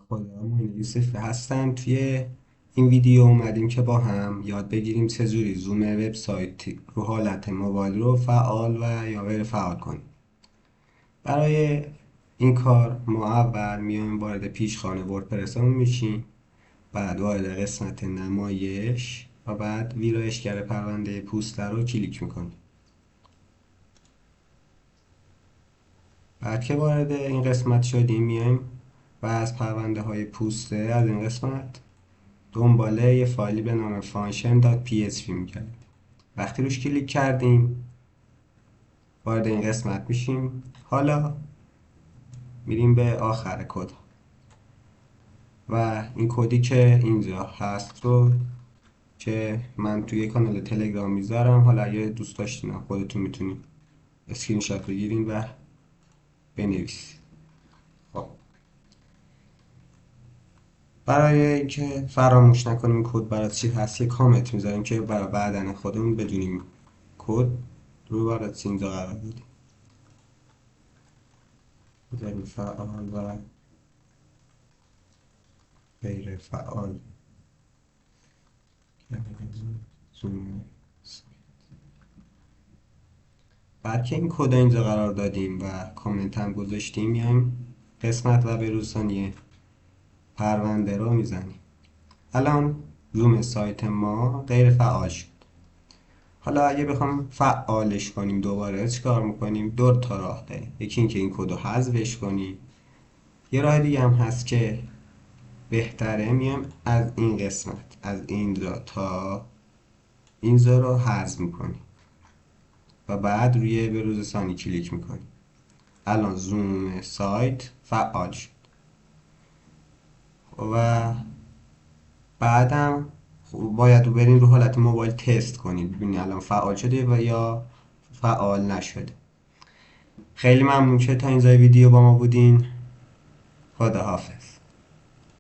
خدا معین یوسفی هستم. توی این ویدیو اومدیم که با هم یاد بگیریم چجوری زوم وبسایت رو حالت موبایل رو فعال و یا غیر فعال کنیم. برای این کار ما اول میایم وارد پیشخوان وردپرسمون میشیم، بعد وارد قسمت نمایش و بعد ویرایشگر پرونده پوست رو کلیک میکنیم. بعد که وارد این قسمت شدیم میایم و از پرونده های پوسته از این قسمت دنبال یه فایلی به نام function.php می‌گردیم. وقتی روش کلیک کردیم وارد این قسمت میشیم. حالا میریم به آخر کد و این کدی که اینجا هست رو که من توی کانال تلگرام میذارم. حالا اگه دوست داشتین خودتون میتونید اسکرین شات بگیرین و بنویسید. خب برای اینکه فراموش نکنیم کد برای چی هست یه کامنت میذاریم که برای بعدن خودمون بدونیم کد رو برای چی اینجا قرار بدیم. بذاریم فعال و غیر فعال. زوم. بعد که این کد اینجا قرار دادیم و کامنت هم گذاشتیم میایم قسمت و به روز ثانیه پرونده رو میزنیم. الان زوم سایت ما غیر فعال شد. حالا اگه بخوام فعالش کنیم دوباره چیکار میکنیم؟ دو تا راه داریم. یکی اینکه این کد رو حذفش کنیم، یه راه دیگه هم هست که بهتره میایم از این قسمت از اینجا تا اینجا رو حذف میکنیم و بعد روی بروز ثانی کلیک میکنیم. الان زوم سایت فعال شد و بعدم باید بریم رو حالت موبایل تست کنیم ببینیم الان فعال شده و یا فعال نشده. خیلی ممنون که تا اینجای ویدیو با ما بودین. خدا حافظ.